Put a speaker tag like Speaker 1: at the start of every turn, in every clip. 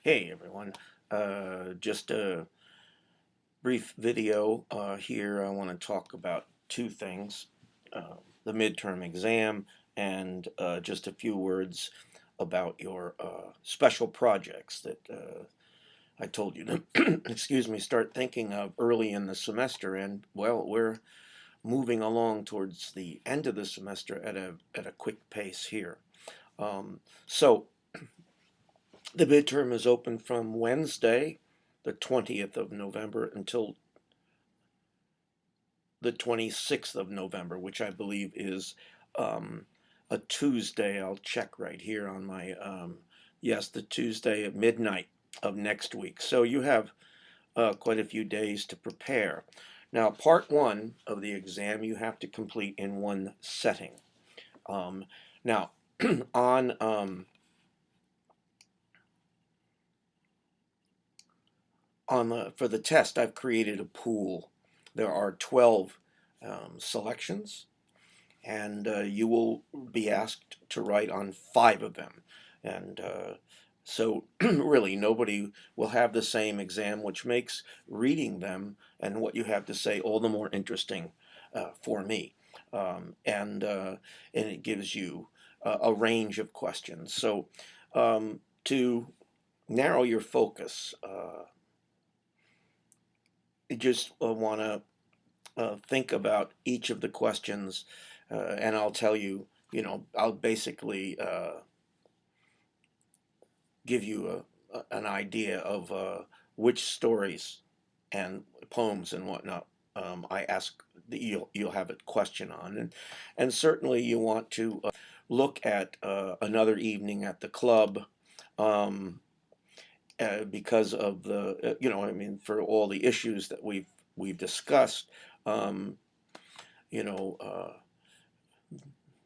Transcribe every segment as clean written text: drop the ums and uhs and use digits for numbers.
Speaker 1: Hey everyone, just a brief video here. I want to talk about two things, the midterm exam and just a few words about your special projects that I told you to, excuse me, start thinking of early in the semester. And well, we're moving along towards the end of the semester at a quick pace here. So the midterm is open from Wednesday, the 20th of November, until the 26th of November, which I believe is a Tuesday. I'll check right here on my, yes, the Tuesday at midnight of next week. So you have quite a few days to prepare. Now, part one of the exam you have to complete in one setting. Now, on for the test, I've created a pool. There are 12 selections, and you will be asked to write on 5 of them. And so really nobody will have the same exam, which makes reading them and what you have to say all the more interesting for me. And it gives you a range of questions. So to narrow your focus, you just want to think about each of the questions, and I'll tell you, I'll basically give you an idea of which stories and poems and whatnot I ask that you'll have a question on, and certainly you want to look at another evening at the club. Um, because of the I mean, for all the issues that we've discussed, um, you know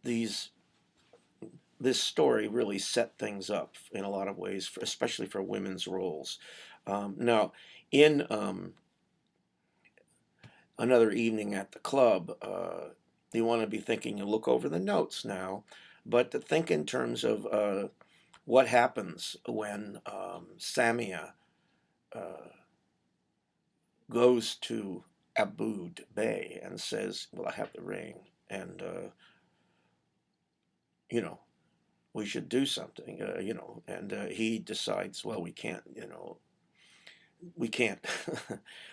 Speaker 1: these this story really set things up in a lot of ways, especially for women's roles. Now, in another evening at the club, you want to be thinking, you look over the notes now, but to think in terms of what happens when Samia uh, goes to Aboud Bey and says, "Well, I have the ring, and you know, we should do something," and he decides, well, we can't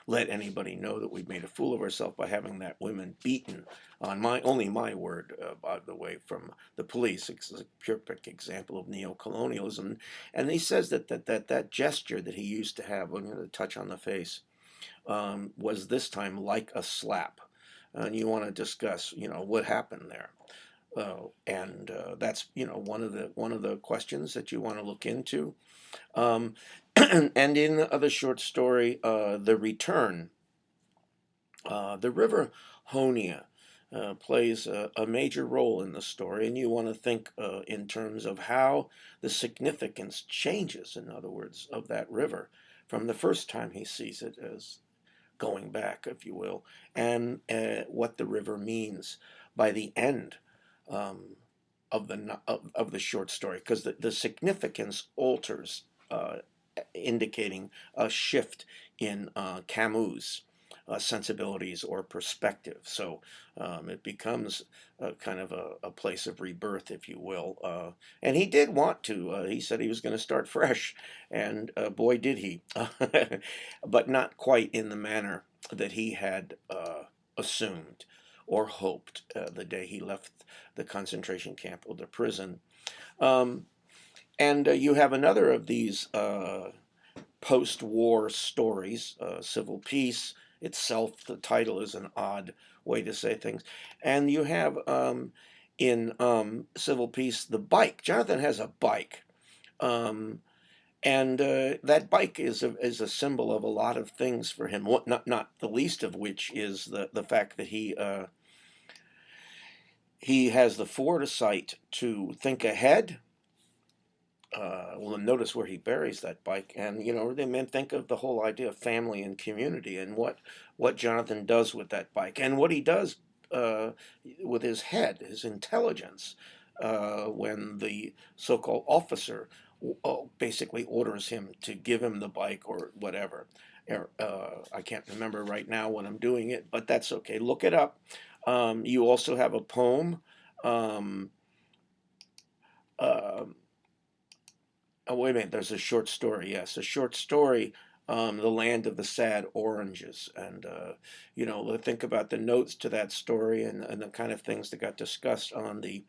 Speaker 1: let anybody know that we've made a fool of ourselves by having that woman beaten on only my word, by the way, from the police. It's a pure example of neo-colonialism. And he says that gesture that he used to have, when the touch on the face, was this time like a slap. And you want to discuss, what happened there. And that's one of the questions that you want to look into. Um, and in the short story, The Return, the River Honia plays a major role in the story, and you want to think in terms of how the significance changes, in other words, of that river from the first time he sees it as going back, if you will, and what the river means by the end um, of the short story, because the significance alters, indicating a shift in Camus' sensibilities or perspective. So it becomes kind of a place of rebirth, if you will. And he did want to. He said he was going to start fresh, and boy, did he. But not quite in the manner that he had assumed or hoped the day he left the concentration camp or the prison. Um, and you have another of these post-war stories, Civil Peace itself. The title is an odd way to say things. And you have in Civil Peace the bike. Jonathan has a bike. Um, and that bike is a symbol of a lot of things for him. What not the least of which is the fact that he has the foresight to think ahead. Well, notice where he buries that bike, and they men think of the whole idea of family and community, and what Jonathan does with that bike, and what he does uh, with his head, his intelligence, when the so-called officer basically orders him to give him the bike or whatever. I can't remember right now when I'm doing it, but that's okay. Look it up. You also have a poem. Um, uh, oh, wait a minute. There's a short story. Yes, a short story. The Land of the Sad Oranges, and think about the notes to that story and the kind of things that got discussed on the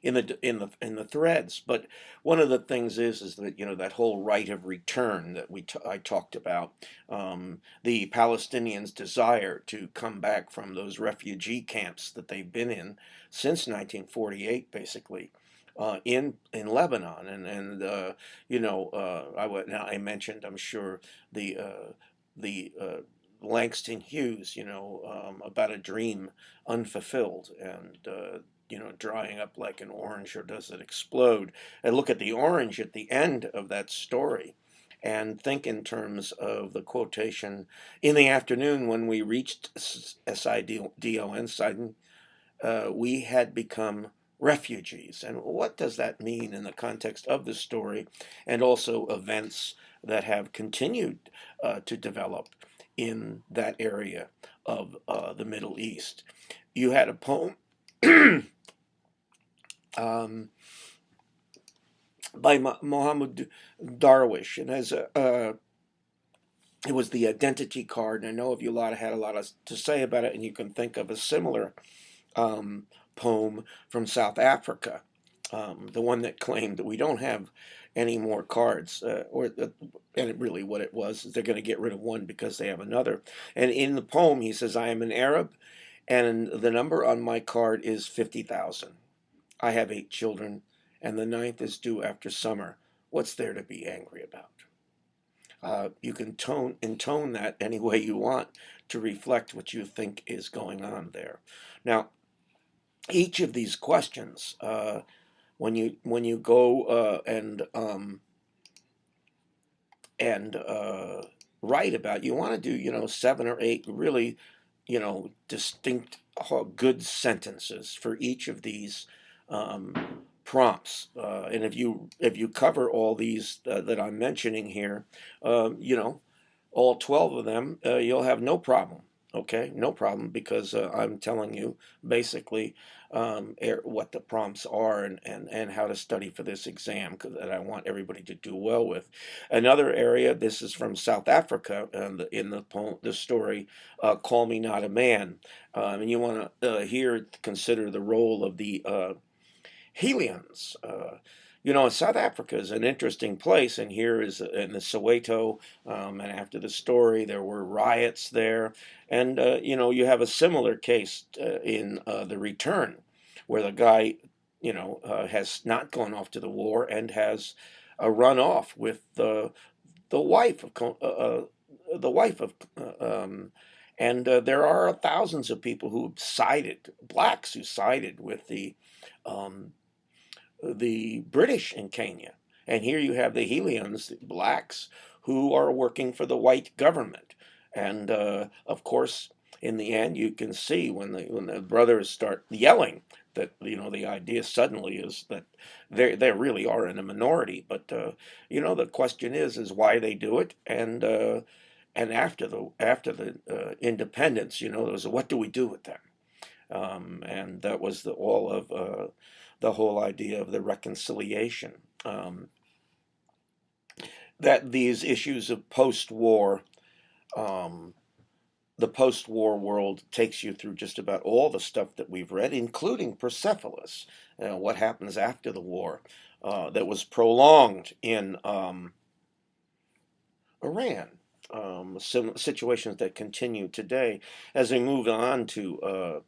Speaker 1: in the threads. But one of the things is that that whole right of return that I talked about, the Palestinians' desire to come back from those refugee camps that they've been in since 1948, basically. In Lebanon, now I mentioned, I'm sure, the Langston Hughes, about a dream unfulfilled, and drying up like an orange, or does it explode? And look at the orange at the end of that story, and think in terms of the quotation, "In the afternoon, when we reached Sidon, we had become refugees." And what does that mean in the context of the story, and also events that have continued to develop in that area of the Middle East? You had a poem um, by Mohammed Darwish, and it was the identity card. And I know if you had a lot to say about it, and you can think of a similar um, poem from South Africa, the one that claimed that we don't have any more cards, and really what it was is they're going to get rid of one because they have another. And in the poem, he says, "I am an Arab, and the number on my card is 50,000. I have 8 children, and the ninth is due after summer. What's there to be angry about?" You can intone that any way you want to reflect what you think is going on there. Now, each of these questions, when you go and write about, you want to do 7 or 8 really distinct good sentences for each of these um, prompts. And if you cover all these that I'm mentioning here, all 12 of them, you'll have no problem. Okay, no problem, because I'm telling you basically what the prompts are, and how to study for this exam, that I want everybody to do well with. Another area, this is from South Africa, in the poem, the story, "Call Me Not a Man." And you want to here consider the role of the Hellions. South Africa is an interesting place, and here is in the Soweto, and after the story, there were riots there, and you have a similar case in The Return, where the guy, has not gone off to the war and has run off with the wife of the wife of. And there are thousands of people who sided, blacks who sided with um, the British in Kenya. And here you have the Helians, the blacks, who are working for the white government. And of course, in the end, you can see when the brothers start yelling that the idea suddenly is that they really are in a minority. But the question is why they do it, and after the independence, there was what do we do with them? And that was the whole idea of the reconciliation. That these issues of post-war, um, the post-war world takes you through just about all the stuff that we've read, including Persepolis, what happens after the war, that was prolonged in Iran. Situations that continue today. As we move on to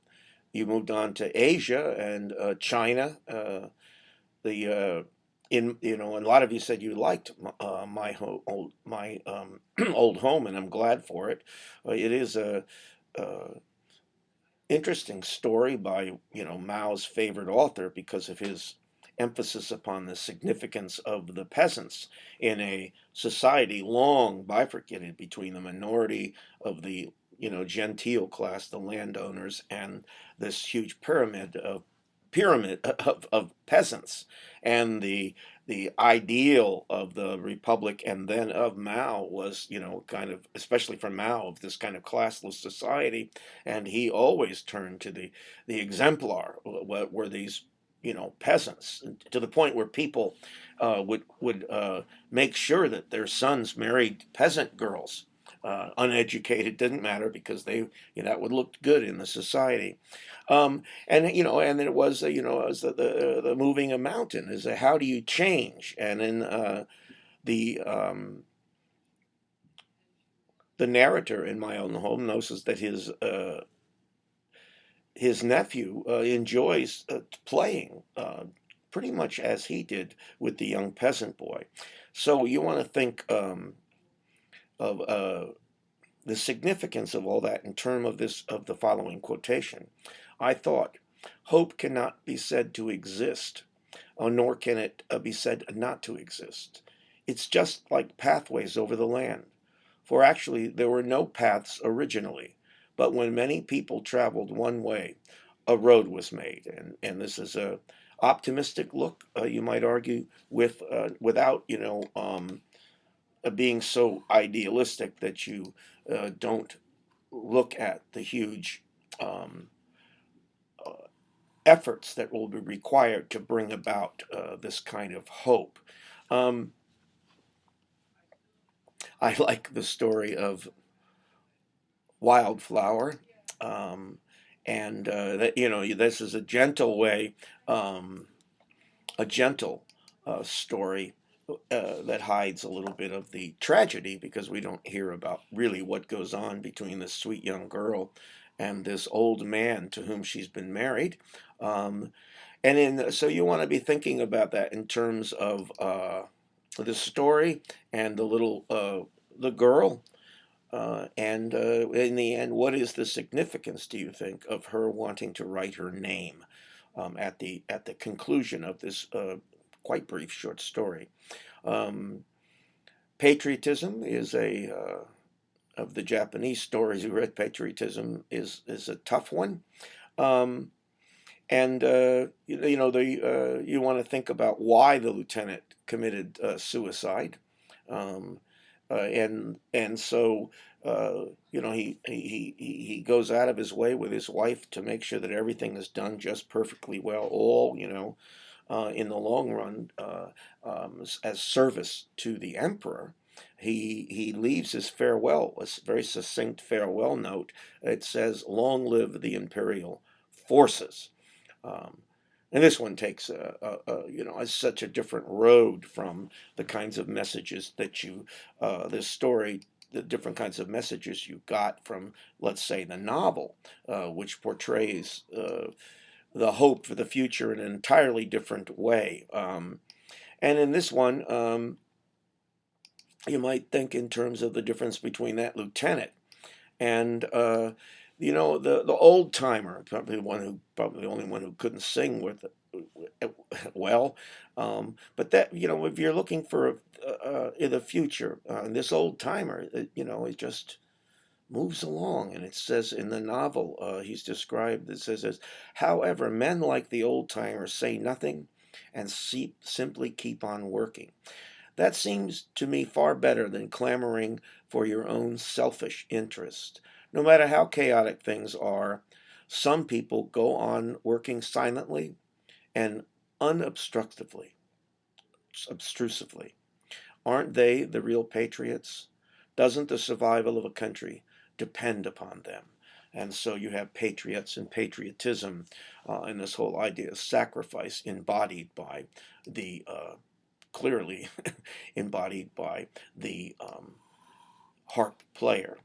Speaker 1: you moved on to Asia and China. The in and a lot of you said you liked my old home, and I'm glad for it. It is a interesting story by Mao's favorite author, because of his emphasis upon the significance of the peasants in a society long bifurcated between the minority of the genteel class, the landowners, and this huge pyramid of pyramid of peasants, and the ideal of the republic and then of Mao was, kind of, especially for Mao, of this kind of classless society, and he always turned to the exemplar, were these, peasants, to the point where people would make sure that their sons married peasant girls. Uneducated didn't matter, because that would look good in the society. And it was, it was the moving a mountain, is how do you change? And in the um, the narrator in My Own Home notices that his nephew enjoys playing pretty much as he did with the young peasant boy. So you want to think of the significance of all that in terms of the following quotation. I thought, hope cannot be said to exist, nor can it be said not to exist. It's just like pathways over the land. For actually, there were no paths originally, but when many people traveled one way, a road was made. And this is a optimistic look, you might argue, without, being so idealistic that you don't look at the huge um, uh, efforts that will be required to bring about this kind of hope. Um, I like the story of Wildflower, um, and that, this is a gentle way, um, a gentle story that hides a little bit of the tragedy, because we don't hear about really what goes on between this sweet young girl and this old man to whom she's been married. Um, so you want to be thinking about that in terms of the story and the girl. And in the end, what is the significance, do you think, of her wanting to write her name at the conclusion of this quite brief short story? Um, Patriotism is of the Japanese stories you read. Patriotism is a tough one. Um, and you want to think about why the lieutenant committed suicide. Um, and so he goes out of his way with his wife to make sure that everything is done just perfectly well, all, in the long run, as service to the emperor. He leaves his farewell, a very succinct farewell note. It says, long live the imperial forces. um, and this one takes such a different road from the kinds of messages that this story, the different kinds of messages you got from, let's say, the novel, which portrays the hope for the future in an entirely different way. And in this one, you might think in terms of the difference between that lieutenant and the old timer, probably the only one who couldn't sing with well. But that, if you're looking for in the future, this old timer, it just moves along. And it says in the novel, he's described, it says this: however, men like the old timer say nothing and simply keep on working. That seems to me far better than clamoring for your own selfish interest. No matter how chaotic things are, some people go on working silently and unobstructively, obtrusively. Aren't they the real patriots? Doesn't the survival of a country depend upon them? And so you have patriots and patriotism, and this whole idea of sacrifice embodied by the clearly embodied by the harp player.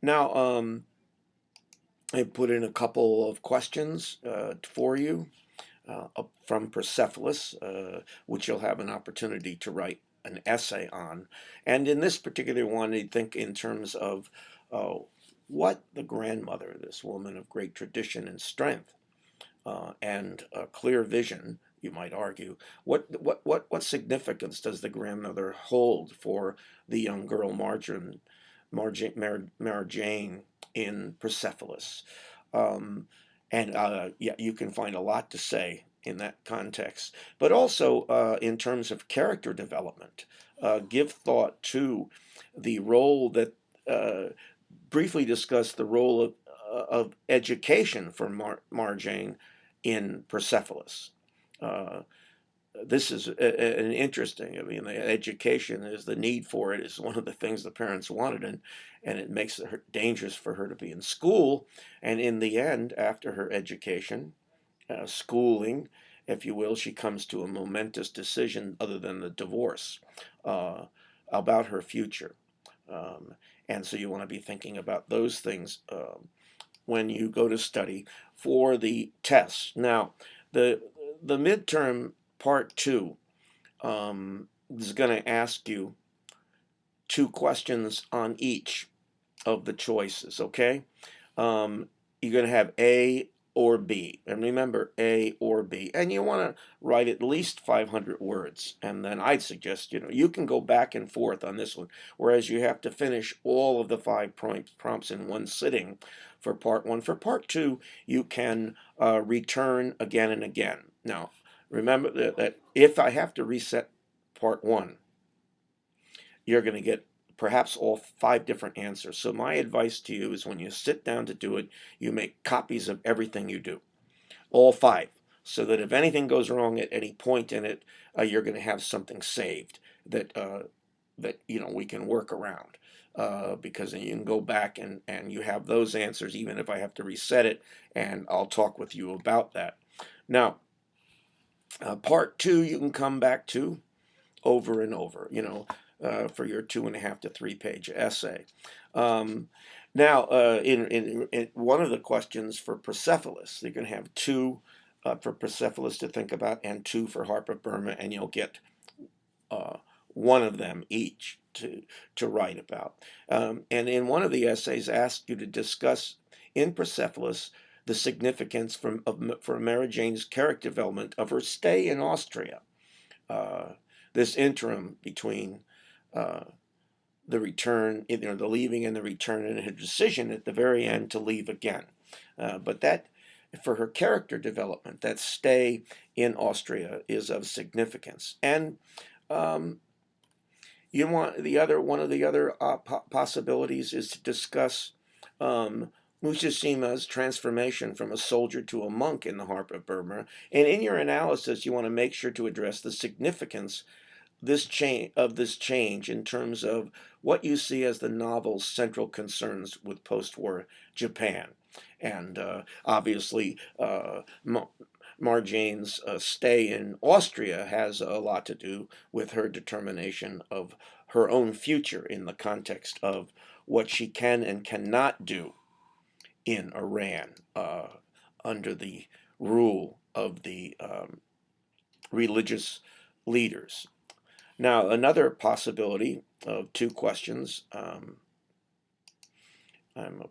Speaker 1: Now, I put in a couple of questions for you from Persepolis, which you'll have an opportunity to write an essay on. And in this particular one, I think in terms of what the grandmother, this woman of great tradition and strength, and clear vision, you might argue, what significance does the grandmother hold for the young girl Mara Jane in Persepolis? Um, And yeah, you can find a lot to say in that context. But also in terms of character development, give thought to the role that, briefly discuss the role of education for Marjane in Persepolis. Uh, this is an interesting. I mean, the education is the need for it is one of the things the parents wanted, and it makes it dangerous for her to be in school. And in the end, after her education, schooling, if you will, she comes to a momentous decision other than the divorce uh, about her future. Um, and so you want to be thinking about those things when you go to study for the tests. Now, the the midterm part two is going to ask you two questions on each of the choices. Okay, you're going to have A or B, and remember A or B, and you want to write at least 500 words. And then I'd suggest you can go back and forth on this one, whereas you have to finish all of the five prompts in one sitting for part one. For part two, you can return again and again. Now, remember that if I have to reset part one, you're going to get perhaps all five different answers. So my advice to you is when you sit down to do it, you make copies of everything you do, all five, so that if anything goes wrong at any point in it, you're going to have something saved that we can work around. Because then you can go back and you have those answers, even if I have to reset it, and I'll talk with you about that. Now, part two, you can come back to over and over, for your 2.5 to 3 page essay. Now, in one of the questions for Persepolis, you're going to have two for Persepolis to think about and two for Harper Burma, and you'll get one of them each to write about. And in one of the essays, asked you to discuss in Persepolis the significance for Mary Jane's character development of her stay in Austria. Uh, this interim between uh, the return, the leaving and the return, and her decision at the very end to leave again. But that, for her character development, that stay in Austria is of significance. And you want one of the other possibilities is to discuss Mushishima's transformation from a soldier to a monk in the Harp of Burma. And in your analysis, you want to make sure to address the significance this change in terms of what you see as the novel's central concerns with post-war Japan. And obviously, Marjane's stay in Austria has a lot to do with her determination of her own future in the context of what she can and cannot do in Iran under the rule of the religious leaders. Now, another possibility of two questions, I'm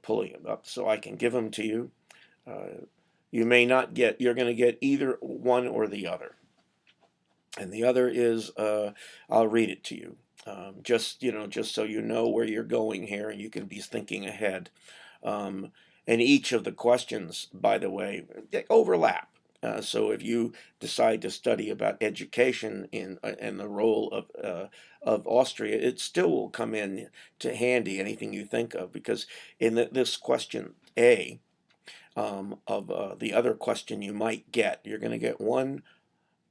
Speaker 1: pulling them up so I can give them to you. You may not get, you're going to get either one or the other. And the other is, I'll read it to you. Just so you know where you're going here and you can be thinking ahead. And each of the questions, by the way, they overlap. So if you decide to study about education in and the role of Austria, it still will come in to handy anything you think of, because in this question A of the other question you might get, you're going to get one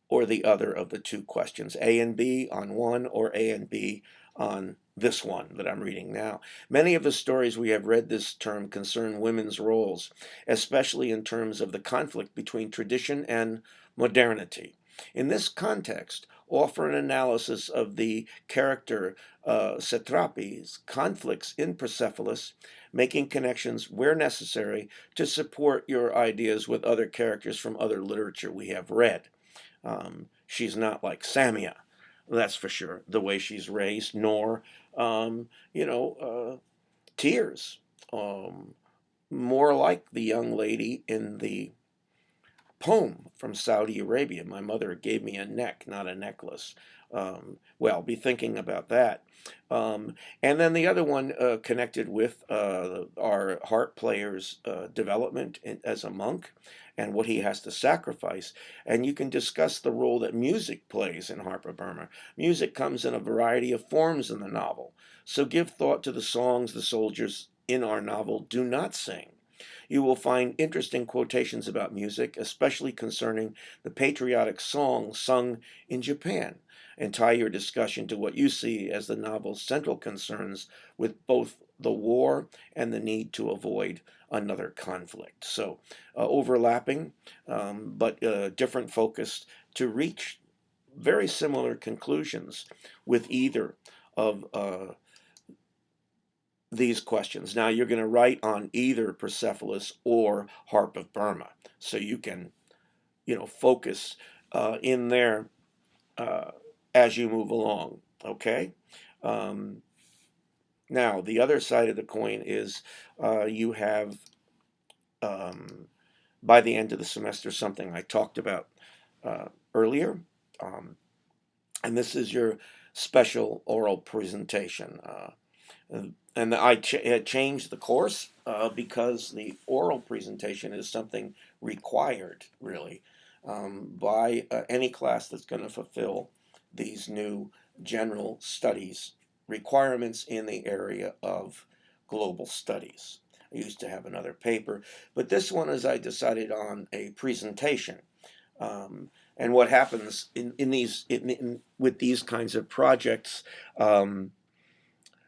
Speaker 1: or the other of the two questions, A and B on one or A and B on this one that I'm reading now. Many of the stories we have read this term concern women's roles, especially in terms of the conflict between tradition and modernity. In this context, offer an analysis of the character Satrapi's conflicts in Persepolis, making connections where necessary to support your ideas with other characters from other literature we have read. She's not like Samia, that's for sure, the way she's raised, nor, Tears. More like the young lady in the poem from Saudi Arabia. My mother gave me a neck, not a necklace. Well, be thinking about that. And then the other one connected with our harp player's development as a monk and what he has to sacrifice. And you can discuss the role that music plays in Harper Burma. Music comes in a variety of forms in the novel. So give thought to the songs the soldiers in our novel do not sing. You will find interesting quotations about music, especially concerning the patriotic songs sung in Japan, and tie your discussion to what you see as the novel's central concerns with both the war and the need to avoid another conflict. So, overlapping, but different focus to reach very similar conclusions with either of these questions. Now you're going to write on either Persepolis or Harp of Burma, so you can, focus in there uh, as you move along. Okay. Um, Now the other side of the coin is you have by the end of the semester something I talked about earlier, um, and this is your special oral presentation. And I had changed the course because the oral presentation is something required, really, by any class that's going to fulfill these new general studies requirements in the area of global studies. I used to have another paper, but this one is I decided on a presentation. And what happens in these with these kinds of projects,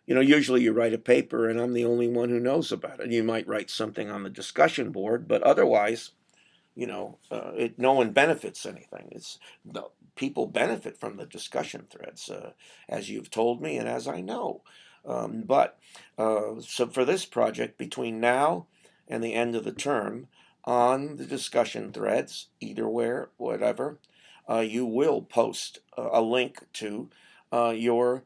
Speaker 1: usually you write a paper and I'm the only one who knows about it. You might write something on the discussion board, but otherwise, no one benefits anything. People benefit from the discussion threads, as you've told me and as I know. So for this project, between now and the end of the term, on the discussion threads, either where, whatever, you will post a link to your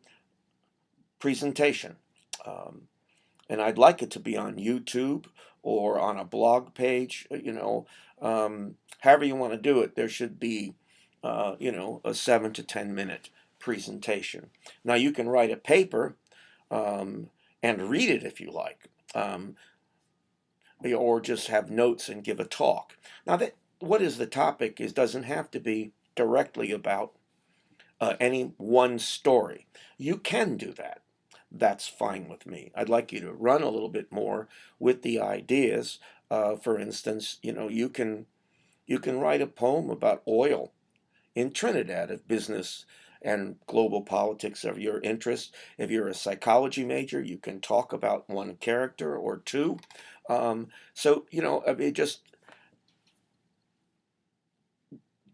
Speaker 1: presentation. Um, and I'd like it to be on YouTube or on a blog page, however you want to do it. There should be, a 7 to 10 minute presentation. Now you can write a paper and read it if you like, or just have notes and give a talk. Now that what is the topic is doesn't have to be directly about any one story. You can do that. That's fine with me. I'd like you to run a little bit more with the ideas. For instance, you can write a poem about oil in Trinidad if business and global politics are your interest. If you're a psychology major, you can talk about one character or two. Just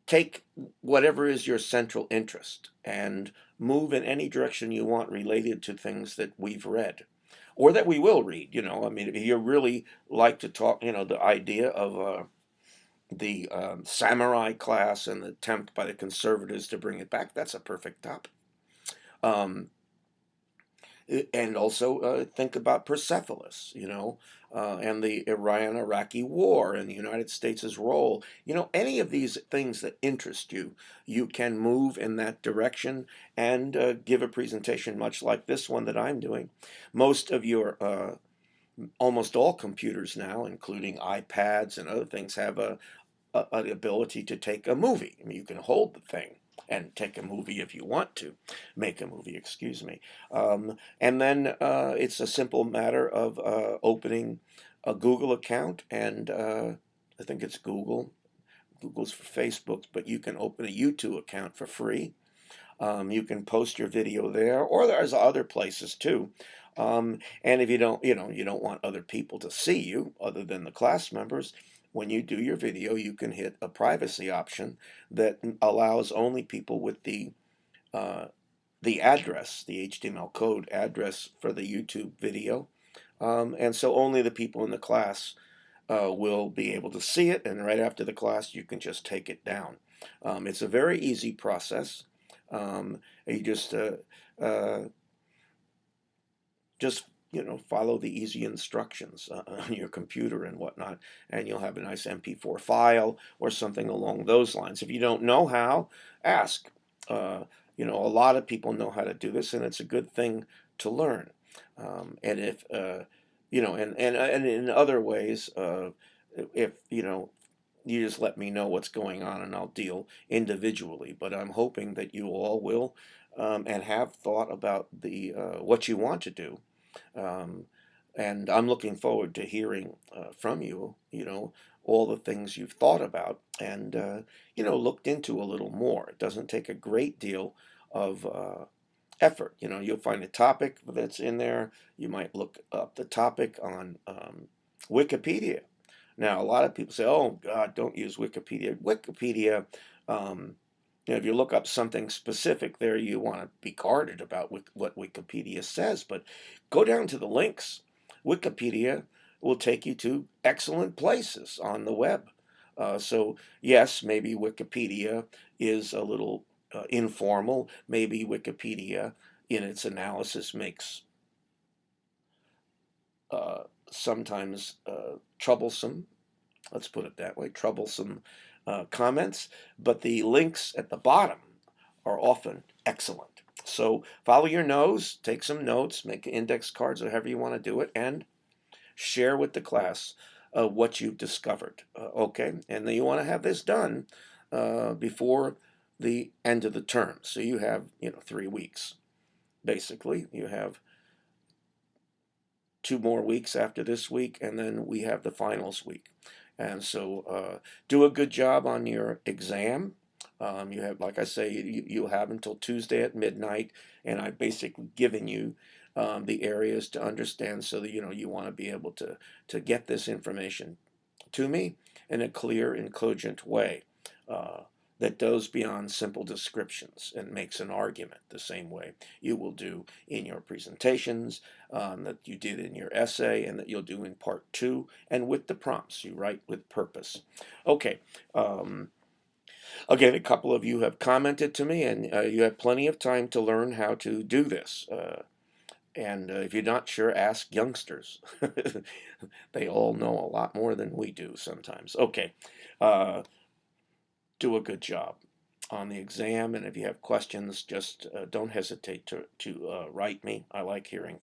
Speaker 1: take whatever is your central interest and move in any direction you want related to things that we've read or that we will read. If you really like to talk, the idea of the samurai class and the attempt by the conservatives to bring it back, that's a perfect topic. Um, and also think about Persepolis, and the Iran-Iraqi war and the United States' role. Any of these things that interest you, you can move in that direction and give a presentation much like this one that I'm doing. Most of your, almost all computers now, including iPads and other things, have an ability to take a movie. I mean, you can hold the thing and take a movie if you want to, make a movie, excuse me. And then it's a simple matter of opening a Google account, and I think it's Google's for Facebook, but you can open a YouTube account for free. You can post your video there, or there's other places too. And if you don't want other people to see you other than the class members, when you do your video, you can hit a privacy option that allows only people with the address, the HTML code address for the YouTube video. And so only the people in the class will be able to see it, and right after the class, you can just take it down. It's a very easy process. You just follow the easy instructions on your computer and whatnot, and you'll have a nice MP4 file or something along those lines. If you don't know how, ask. Uh, a lot of people know how to do this, and it's a good thing to learn. And if and in other ways, if you just let me know what's going on, and I'll deal individually. But I'm hoping that you all will, and have thought about the what you want to do, um, and I'm looking forward to hearing from you, all the things you've thought about and, looked into a little more. It doesn't take a great deal of effort. You'll find a topic that's in there. You might look up the topic on Wikipedia. Now, a lot of people say, oh, God, don't use Wikipedia. Wikipedia, um, if you look up something specific there, you want to be guarded about what Wikipedia says, but go down to the links. Wikipedia will take you to excellent places on the web. So, yes, maybe Wikipedia is a little informal. Maybe Wikipedia, in its analysis, makes uh, sometimes troublesome, let's put it that way, troublesome comments, but the links at the bottom are often excellent. So follow your nose, take some notes, make index cards or however you want to do it, and share with the class what you've discovered. Okay, and then you want to have this done before the end of the term. So you have 3 weeks. Basically, you have 2 more weeks after this week, and then we have the finals week. And so do a good job on your exam. You have, like I say, you'll have until Tuesday at midnight, and I've basically given you the areas to understand so that you want to be able to get this information to me in a clear and cogent way. That goes beyond simple descriptions and makes an argument the same way you will do in your presentations, that you did in your essay, and that you'll do in part two, and with the prompts. You write with purpose. Okay. Again, a couple of you have commented to me, and you have plenty of time to learn how to do this. And if you're not sure, ask youngsters. They all know a lot more than we do sometimes. Okay. Uh, do a good job on the exam, and if you have questions, just don't hesitate to write me. I like hearing